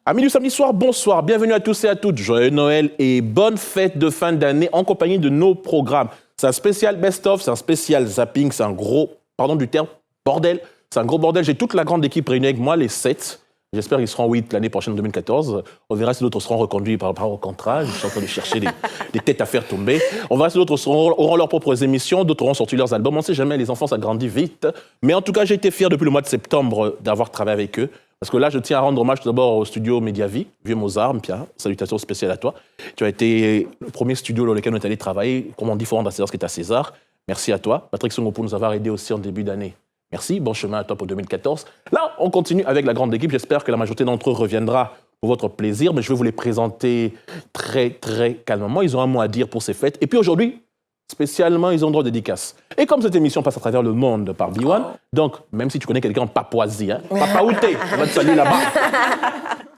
Amis du samedi soir, bonsoir, bienvenue à tous et à toutes, joyeux Noël et bonne fête de fin d'année en compagnie de nos programmes. C'est un spécial best-of, c'est un spécial zapping, c'est un gros, pardon du terme, bordel. C'est un gros bordel, j'ai toute la grande équipe réunie avec moi, les 7. J'espère qu'ils seront 8 l'année prochaine, 2014. On verra si d'autres seront reconduits par rapport au contrat. Je suis en train de chercher des têtes à faire tomber. On verra si d'autres auront leurs propres émissions, d'autres auront sorti leurs albums. On ne sait jamais, les enfants, ça grandit vite. Mais en tout cas, j'ai été fier depuis le mois de septembre d'avoir travaillé avec eux. Parce que là, je tiens à rendre hommage tout d'abord au studio Mediavie, Vieux Mozart, Mpia, salutations spéciales à toi. Tu as été le premier studio dans lequel on est allé travailler, comme on dit, il faut rendre à César ce qui est à César. Merci à toi. Patrick Songo pour nous avoir aidé aussi en début d'année. Merci, bon chemin à toi pour 2014. Là, on continue avec la grande équipe. J'espère que la majorité d'entre eux reviendra pour votre plaisir, mais je vais vous les présenter très, très calmement. Ils ont un mot à dire pour ces fêtes. Et puis aujourd'hui, spécialement, ils ont droit de dédicace. Et comme cette émission passe à travers le monde par B1, donc, même si tu connais quelqu'un en Papouasie, hein, Papaouté, on va te saluer là-bas.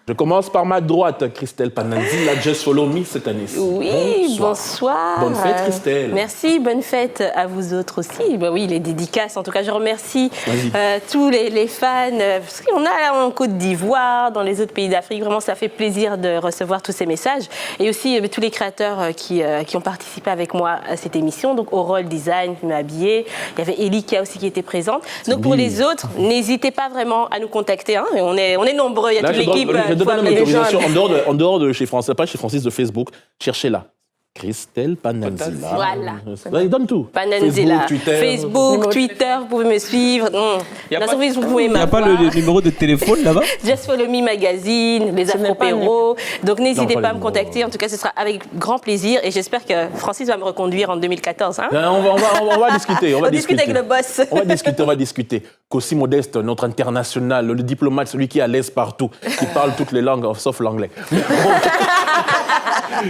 Je commence par ma droite, Christelle Pananzi, la Just Follow Me cette année. Oui, bonsoir. Bonne fête, Christelle. Merci, bonne fête à vous autres aussi. Ben oui, les dédicaces, en tout cas, je remercie tous les fans, parce qu'on a en Côte d'Ivoire, dans les autres pays d'Afrique, vraiment, ça fait plaisir de recevoir tous ces messages. Et aussi, tous les créateurs qui ont participé avec moi à cette émission, donc Aurore Design qui m'a habillée, il y avait Elika aussi qui était présente. Donc pour les autres, n'hésitez pas vraiment à nous contacter, hein. On est nombreux, il y a toute l'équipe. Je donne une autorisation en dehors de chez Francis, pas chez Francis de Facebook. Cherchez-la. Christelle Pananzila. Voilà. Il donne tout. Pananzila. Facebook, Twitter, vous pouvez me suivre. Il n'y a pas le numéro de téléphone là-bas? Just Follow Me Magazine, les Afro-Péros. Donc n'hésitez pas à me contacter. En tout cas, ce sera avec grand plaisir. Et j'espère que Francis va me reconduire en 2014. Hein? On va discuter. On discute avec le boss. On va discuter. Qu'aussi Modeste, notre international, le diplomate, celui qui est à l'aise partout, qui parle toutes les langues, sauf l'anglais.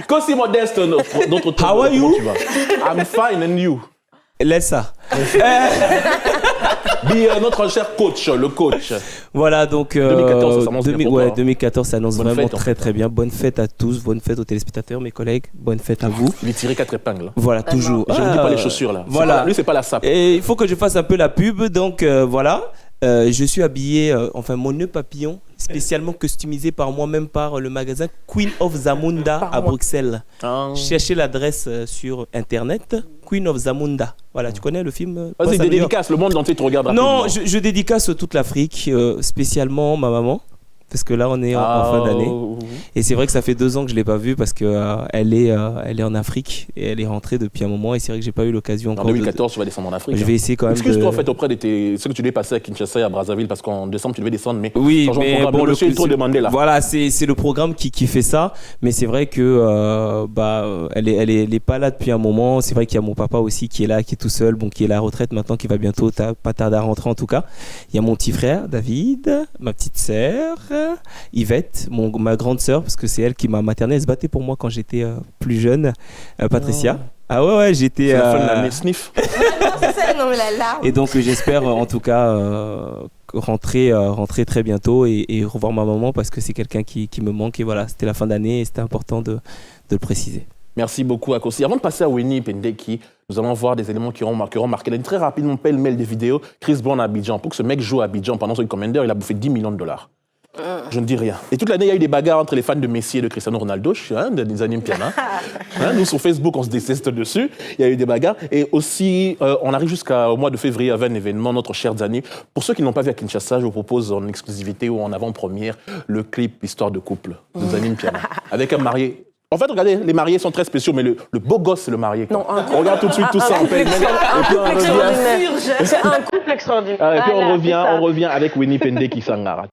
Qu'aussi Modeste, notre How are you? I'm fine, and you? Laisse ça. Notre cher coach, le coach. Voilà, donc 2014, ça s'annonce bien pour toi. 2014 s'annonce vraiment fête, très très bien. Bonne fête à tous, bonne fête aux téléspectateurs, mes collègues, bonne fête à vous. Lui tirer 4 épingles. Voilà, toujours. Je ne dis pas les chaussures là. Voilà. Lui, c'est pas la sape. Et il faut que je fasse un peu la pub, donc voilà. Je suis habillé, mon nœud papillon, spécialement customisé par moi-même par le magasin Queen of Zamunda à Bruxelles. Cherchez l'adresse sur internet, Queen of Zamunda. Voilà, tu connais le film? Vas-y, dédicace, le monde entier te regarde. Non, je dédicace toute l'Afrique, spécialement ma maman. Parce que là, on est en fin d'année. Et c'est vrai que ça fait 2 ans que je ne l'ai pas vue parce qu'elle est en Afrique et elle est rentrée depuis un moment. Et c'est vrai que je n'ai pas eu l'occasion encore. En 2014, tu vas descendre en Afrique. Je vais essayer quand même. Excuse-toi en fait auprès de ce que tu devais passer à Kinshasa et à Brazzaville parce qu'en décembre, tu devais descendre. Mais oui, mais bon, le monsieur est trop demandé là. Voilà, c'est le programme qui fait ça. Mais c'est vrai que elle est pas là depuis un moment. C'est vrai qu'il y a mon papa aussi qui est là, qui est tout seul, qui est à la retraite maintenant, qui va bientôt pas tarder à rentrer en tout cas. Il y a mon petit frère David, ma petite sœur Yvette, ma grande sœur, parce que c'est elle qui m'a materné, elle se battait pour moi quand j'étais plus jeune, Patricia. Ah ouais, j'étais... C'est la fin de l'année, sniff. C'est ça, non mais la larme. Et donc j'espère en tout cas rentrer très bientôt et revoir ma maman parce que c'est quelqu'un qui me manque et voilà, c'était la fin d'année et c'était important de le préciser. Merci beaucoup Akossi. Avant de passer à Winnie Pendeki, nous allons voir des éléments qui auront marqué très rapidement pêle-mêle des vidéos. Chris Brown à Abidjan. Pour que ce mec joue à Abidjan pendant son Commander, il a bouffé 10 millions de dollars. Je ne dis rien. Et toute l'année, il y a eu des bagarres entre les fans de Messi et de Cristiano Ronaldo, des animes piana. Nous, sur Facebook, on se déteste dessus. Il y a eu des bagarres. Et aussi, on arrive jusqu'au mois de février avec un événement, notre cher Zani. Pour ceux qui n'ont pas vu à Kinshasa, je vous propose en exclusivité ou en avant-première le clip Histoire de couple des animes piana. Avec un marié. En fait, regardez, les mariés sont très spéciaux, mais le beau gosse, c'est le marié. Quoi. Non, on regarde tout de suite tout ça en peine. C'est un couple extraordinaire. Et puis on revient avec Winnie Pendeki Sangara.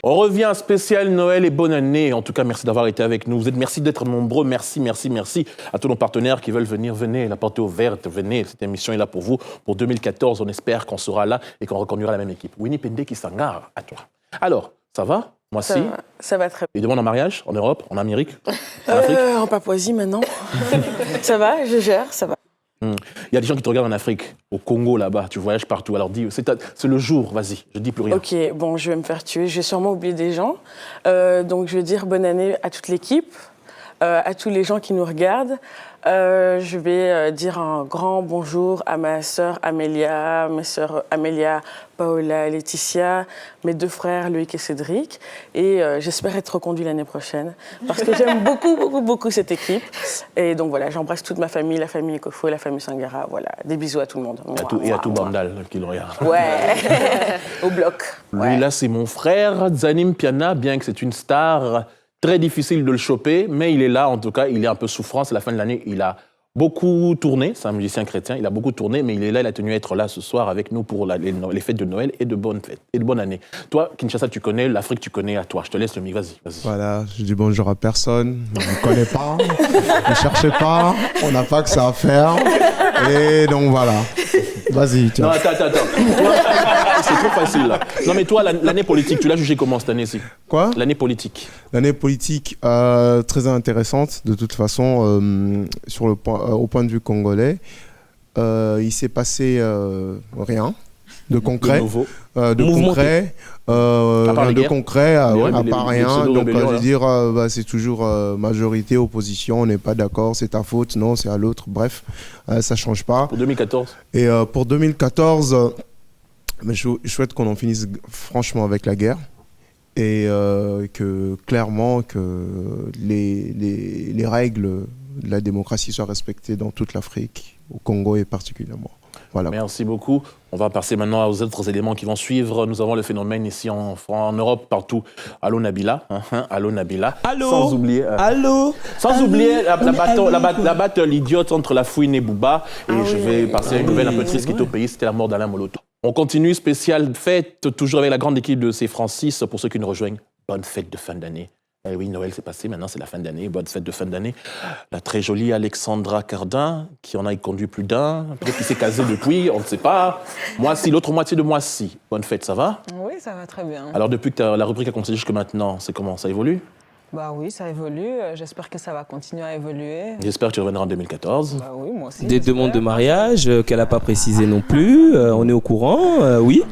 On revient à spécial Noël et bonne année. En tout cas, merci d'avoir été avec nous. Merci d'être nombreux. Merci à tous nos partenaires qui veulent venir. Venez, la porte est ouverte. Venez, cette émission est là pour vous. Pour 2014, on espère qu'on sera là et qu'on reconduira la même équipe. Winnie Pende qui s'engare à toi. Alors, ça va? Moi aussi. Ça va très bien. Il demande en mariage en Europe, en Amérique, en Afrique? En Papouasie maintenant. Ça va, je gère, ça va. Il y a des gens qui te regardent en Afrique, au Congo là-bas, tu voyages partout. Alors dis, c'est le jour, vas-y, je dis plus rien. Ok, bon, je vais me faire tuer, je vais sûrement oublier des gens. Donc je vais dire bonne année à toute l'équipe, à tous les gens qui nous regardent. Je vais dire un grand bonjour à ma sœur Amélia, mes sœurs Amélia, Paola, Laetitia, mes 2 frères Loïc et Cédric. Et j'espère être reconduit l'année prochaine parce que j'aime beaucoup cette équipe. Et donc voilà, j'embrasse toute ma famille, la famille Ekofo et la famille Sangara. Voilà, des bisous à tout le monde. Et à tout Bandal qui le regarde. Ouais, au bloc. Lui là, c'est mon frère Zanim Piana, bien que c'est une star. Très difficile de le choper, mais il est là, en tout cas, il est un peu souffrant, c'est la fin de l'année, il a beaucoup tourné, c'est un musicien chrétien, il a beaucoup tourné, mais il est là, il a tenu à être là ce soir avec nous pour les fêtes de Noël et de bonnes fêtes, et de bonne année. Toi, Kinshasa, tu connais, l'Afrique, tu connais, à toi, je te laisse le mic, vas-y. Voilà, je dis bonjour à personne, je ne connais pas, ne cherchez pas, on n'a pas que ça à faire, et donc voilà. Vas-y, tiens. Non, attends. Toi, c'est trop facile, là. Non, mais toi, l'année politique, tu l'as jugée comment cette année-ci? Quoi? L'année politique. L'année politique, très intéressante, de toute façon, au point de vue congolais. Il s'est passé rien de concret. De concret, à part rien. Donc, je veux dire, c'est toujours majorité, opposition, on n'est pas d'accord, c'est ta faute, non, c'est à l'autre. Bref, ça ne change pas. Pour 2014? Et pour 2014, je souhaite qu'on en finisse franchement avec la guerre. Et que clairement, que les règles de la démocratie soient respectées dans toute l'Afrique, au Congo et particulièrement. Voilà. Merci beaucoup. On va passer maintenant aux autres éléments qui vont suivre. Nous avons le phénomène ici en Europe, partout. Allô Nabila. Allô Nabila. Allô. Sans oublier, la battle idiote entre la Fouine et Bouba. Et je vais passer à une nouvelle un peu triste qui est au pays, c'était la mort d'Alain Moloto. On continue, spéciale fête, toujours avec la grande équipe de C. Francis. Pour ceux qui nous rejoignent, bonne fête de fin d'année. Eh oui, Noël c'est passé, maintenant c'est la fin d'année, bonne fête de fin d'année. La très jolie Alexandra Cardin, qui en a conduit plus d'un, peut-être qu'il s'est casé depuis, on ne sait pas. Moi-ci, l'autre moitié de moi-ci. Bonne fête, ça va? Oui, ça va très bien. Alors depuis que la rubrique a commencé jusque maintenant, c'est comment? Ça évolue? Bah oui, ça évolue. J'espère que ça va continuer à évoluer. J'espère que tu reviendras en 2014. Bah oui, moi aussi. Des demandes de mariage qu'elle n'a pas précisées non plus. On est au courant, oui.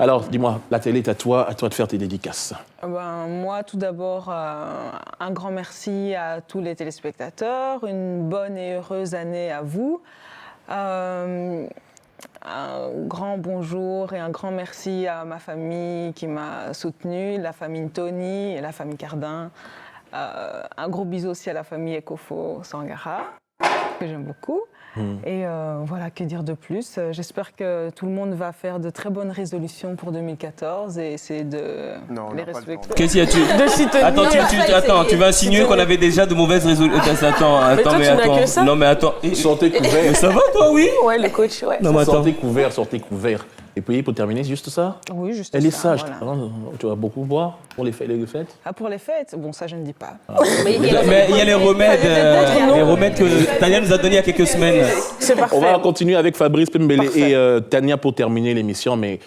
Alors, dis-moi, la télé est à toi de faire tes dédicaces. Moi, tout d'abord, un grand merci à tous les téléspectateurs. Une bonne et heureuse année à vous. Un grand bonjour et un grand merci à ma famille qui m'a soutenue, la famille Tony et la famille Cardin. Un gros bisou aussi à la famille Ekofo Sangara, que j'aime beaucoup. Et voilà, que dire de plus? J'espère que tout le monde va faire de très bonnes résolutions pour 2014 et essayer de les respecter. Qu'est-ce qu'il y a Attends, tu vas insinuer qu'on avait déjà de mauvaises résolutions. Attends. Non mais attends. Sortez couverts. Mais ça va toi, oui? Ouais, le coach, ouais. Non, mais attends. Sortez couverts. Et puis, pour terminer, c'est juste ça? Oui, juste Elle ça. est sage. Voilà. Tu vas beaucoup boire pour les fêtes? Pour les fêtes? Bon, ça, je ne dis pas. Mais il y a les remèdes que Tania nous a donnés il y a quelques semaines. C'est parfait. On va continuer avec Fabrice Pembele et Tania pour terminer l'émission, mais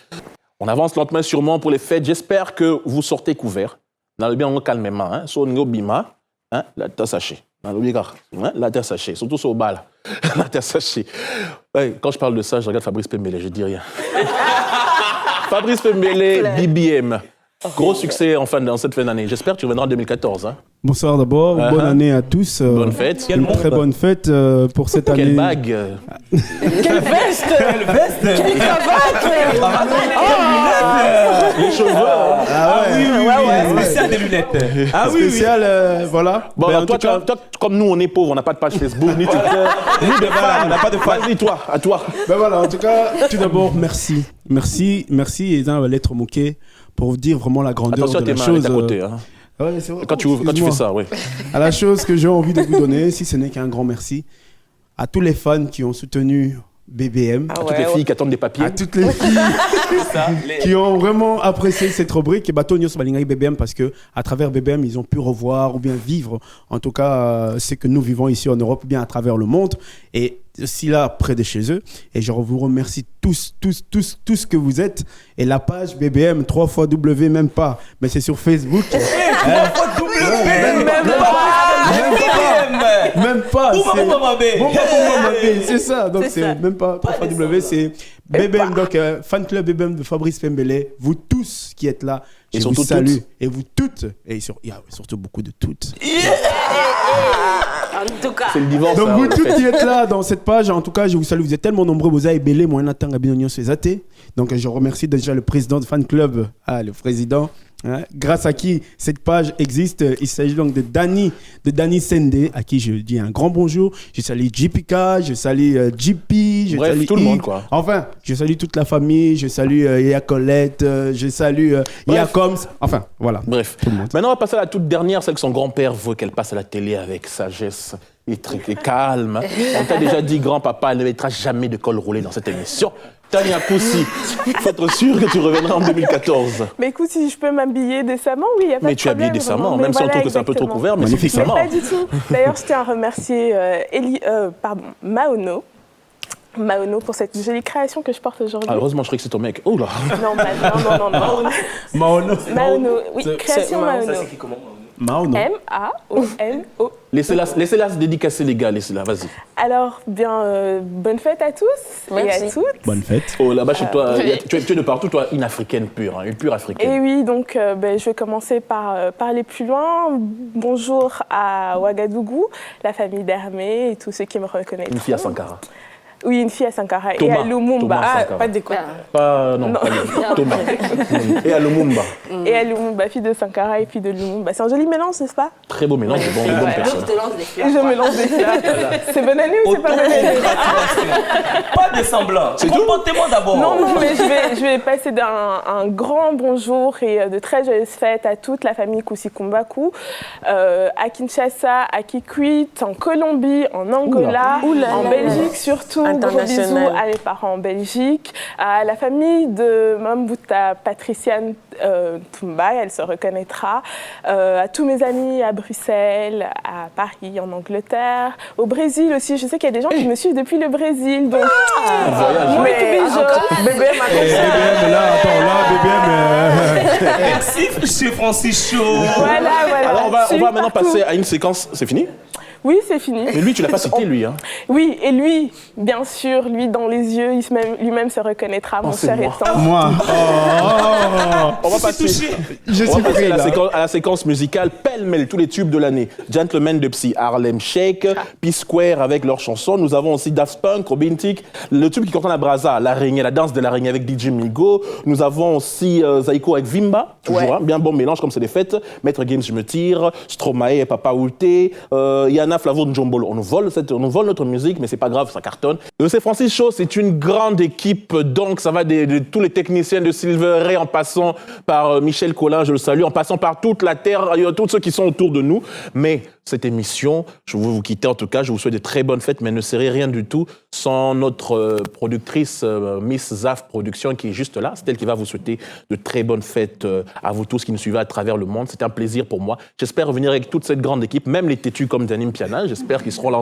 on avance lentement sûrement pour les fêtes. J'espère que vous sortez couverts. Dans le bien, on calmement. Sur le bima, la terre sachée. Dans le bigard, la terre sachée. Surtout sur le bal. La terre sachée. Ouais, quand je parle de ça, je regarde Fabrice Pembele, je dis rien. Fabrice Pembele, BBM. Gros succès dans cette fin d'année. J'espère que tu reviendras en 2014. Bonsoir d'abord, bonne année à tous. Bonne fête. Une très bonne fête pour cette année. Quelle bague. Quelle veste! Quelle cravate! Les cheveux. Spécial des lunettes. Spécial, voilà. Bon, alors toi, comme nous, on est pauvres, on n'a pas de page Facebook, ni Twitter, ni de fans. On n'a pas de fans. Vas-y, toi, à toi. Ben voilà, en tout cas, tout d'abord, merci. Merci, et dans la lettre moquée pour vous dire vraiment la grandeur Attention de la chose. chose. À côté, Ouais, c'est vrai. quand tu fais ça, oui. À la chose que j'ai envie de vous donner, si ce n'est qu'un grand merci à tous les fans qui ont soutenu BBM. À toutes les filles qui attendent des papiers. À toutes les filles qui ont vraiment apprécié cette rubrique. Et Bato Nyos Balingai BBM, parce que à travers BBM, ils ont pu revoir ou bien vivre, en tout cas, ce que nous vivons ici en Europe, bien à travers le monde. Et aussi là, près de chez eux. Et je vous remercie tous que vous êtes. Et la page BBM, 3 fois W, même pas. Mais c'est sur Facebook. 3 fois W, même pas. C'est ça. Donc c'est même pas 3 fois W, c'est BBM. Donc fan club BBM de Fabrice Pembele. Vous tous qui êtes là, je vous salue. Et vous toutes. Et il y a surtout beaucoup de toutes. En tout cas. C'est le divorce. Donc vous tous qui êtes là dans cette page, en tout cas, je vous salue. Vous êtes tellement nombreux. Vous avez belé, moi, Nathan Gabinognon Cézate. Donc je remercie déjà le président de fan club, le président. Grâce à qui cette page existe. Il s'agit donc de Danny Sende, à qui je dis un grand bonjour. Je salue JPK, je salue JP, je bref, salue tout le monde, quoi. Enfin, je salue toute la famille, je salue Yaya Colette, je salue Yaya Combs. Enfin, voilà. Bref. Tout le monde. Maintenant, on va passer à la toute dernière, celle que son grand-père veut qu'elle passe à la télé avec sagesse et calme. On t'a déjà dit, grand-papa, elle ne mettra jamais de col roulé dans cette émission. Tania Koussi, faut être sûr que tu reviendras en 2014. Mais écoute, si je peux m'habiller décemment, oui, il n'y a pas de problème. Mais tu es habillée décemment, vraiment. même si on Voilà, trouve que c'est un peu trop exactement. couvert, mais Magnifique. c'est décemment. Pas du tout. D'ailleurs, je tiens à remercier Maono pour cette jolie création que je porte aujourd'hui. Ah, heureusement, je croyais que c'est ton mec. Oh là. Non. Maono. Maono, oui, création Maono. Maono. M-A-O-N-O. Laissez-la se dédicacer, les gars, laissez-la, vas-y. Alors, bien, bonne fête à tous et à toutes. Bonne fête. Oh, là-bas, chez toi, tu es de partout, toi, une africaine pure, une pure africaine. Et oui, donc je vais commencer par aller plus loin. Bonjour à Ouagadougou, la famille d'Hermé et tous ceux qui me reconnaissent. Une fille à Sankara. Oui, une fille à Sankara. Thomas. Et à Lumumba. Thomas Sankara. Pas de quoi. Non. Pas lui. Thomas. Et à Lumumba. Et à Lumumba, fille de Sankara et puis de Lumumba. C'est un joli mélange, n'est-ce pas? Très beau mélange de bonnes personnes. Et je me lance des fleurs. C'est bonne année ou c'est pas bonne année? Pas de semblant. Comportez-moi d'abord. Non, mais je vais passer un grand bonjour et de très joyeuses fêtes à toute la famille Koussi-Kumbaku, à Kinshasa, à Kikwit, en Colombie, en Angola, en Belgique surtout. Gros bisous à mes parents en Belgique, à la famille de Mambuta Patriciane Tumba, elle se reconnaîtra, à tous mes amis à Bruxelles, à Paris, en Angleterre, au Brésil aussi. Je sais qu'il y a des gens qui me suivent depuis le Brésil. Donc, BBM, Merci, monsieur Francis Chaud. Voilà. Alors, on va maintenant passer à une séquence. C'est fini? Oui, c'est fini. Mais lui, tu l'as pas cité, lui. Hein. Oui, et lui, bien sûr, lui, dans les yeux, lui-même se reconnaîtra, mon cher et tendre. Moi. On va passer, à la séquence musicale pêle-mêle, tous les tubes de l'année. Gentleman de Psy, Harlem Shake, P-Square avec leurs chansons. Nous avons aussi Daft Punk, Robintic, le tube qui contient la brasa, l'araignée, la danse de l'araignée avec DJ Migo. Nous avons aussi Zaiko avec Vimba, toujours, bien bon mélange comme c'est des fêtes. Maître Games, je me tire, Stromae et Papa Outé, Yana Flavo Njombolo. On nous vole notre musique, mais c'est pas grave, ça cartonne. C'est Francis Chaud, c'est une grande équipe, donc ça va de tous les techniciens de Silver Ray en passant par Michel Collin, je le salue, en passant par toute la terre, tous ceux qui sont autour de nous. Mais cette émission, je veux vous quitter en tout cas, je vous souhaite de très bonnes fêtes, mais ne serez rien du tout sans notre productrice Miss Zaf Production qui est juste là. C'est elle qui va vous souhaiter de très bonnes fêtes à vous tous qui nous suivez à travers le monde. C'était un plaisir pour moi. J'espère revenir avec toute cette grande équipe, même les têtus comme Danim Piana. J'espère qu'ils seront là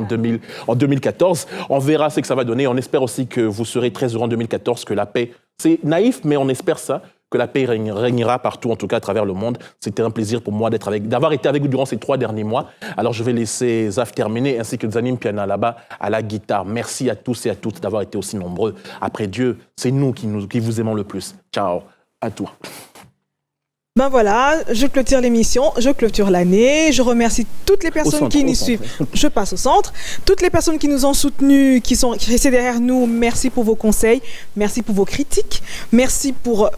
en 2014. On verra ce que ça va donner. On espère aussi que vous serez très heureux en 2014, que la paix, c'est naïf, mais on espère ça, que la paix régnera partout, en tout cas à travers le monde. C'était un plaisir pour moi d'avoir été avec vous durant ces 3 derniers mois. Alors je vais laisser Zaf terminer, ainsi que Zanim Piana là-bas à la guitare. Merci à tous et à toutes d'avoir été aussi nombreux. Après Dieu, c'est nous qui vous aimons le plus. Ciao, à toi. Ben voilà, je clôture l'émission, je clôture l'année, je remercie toutes les personnes qui nous suivent. Je passe au centre. Toutes les personnes qui nous ont soutenus, qui sont restées derrière nous, merci pour vos conseils, merci pour vos critiques, merci pour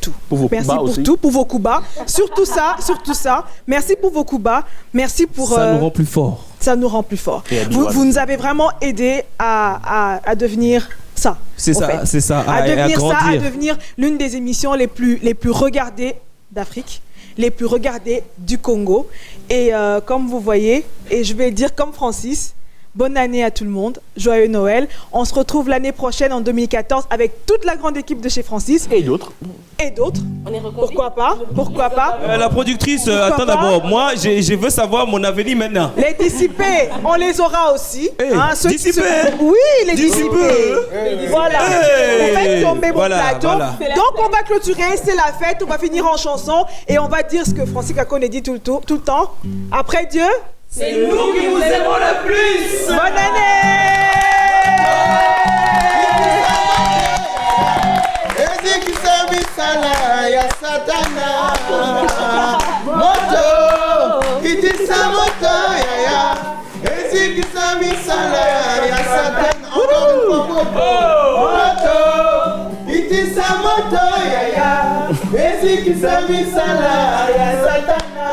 tout. Pour vos merci coups bas pour aussi. tout, pour vos coups bas. Surtout ça. Merci pour vos coups bas. Merci pour... Ça nous rend plus forts. Ça nous rend plus forts. Vous nous avez vraiment aidés à devenir... ça. C'est ça, à devenir grandir. ça, à devenir l'une des émissions les plus regardées d'Afrique, les plus regardées du Congo. Et comme vous voyez, et je vais dire comme Francis, bonne année à tout le monde, joyeux Noël. On se retrouve l'année prochaine en 2014 avec toute la grande équipe de chez Francis. Et d'autres. Et d'autres. Pourquoi pas? Pourquoi pas? La productrice, attends d'abord, moi je veux savoir mon avenir maintenant. Les dissipés, on les aura aussi. Dissipés? Oui, les dissipés. Voilà. On fait tomber mon plateau. Donc on va clôturer, c'est la fête, on va finir en chanson et on va dire ce que Francis Cacone dit tout le temps. Après Dieu, c'est nous qui vous aimons le plus. Bonne année. Ya Satana moto kitisa moto ya ezi kisami sala ya Satana moto kitisa moto ya ezi kisami sala ya Satana.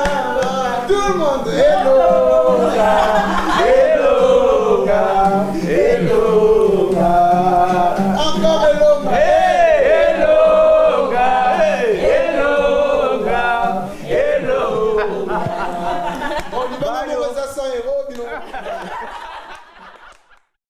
Tout le monde hello hello hello encore hello. On y va, on va 100 €.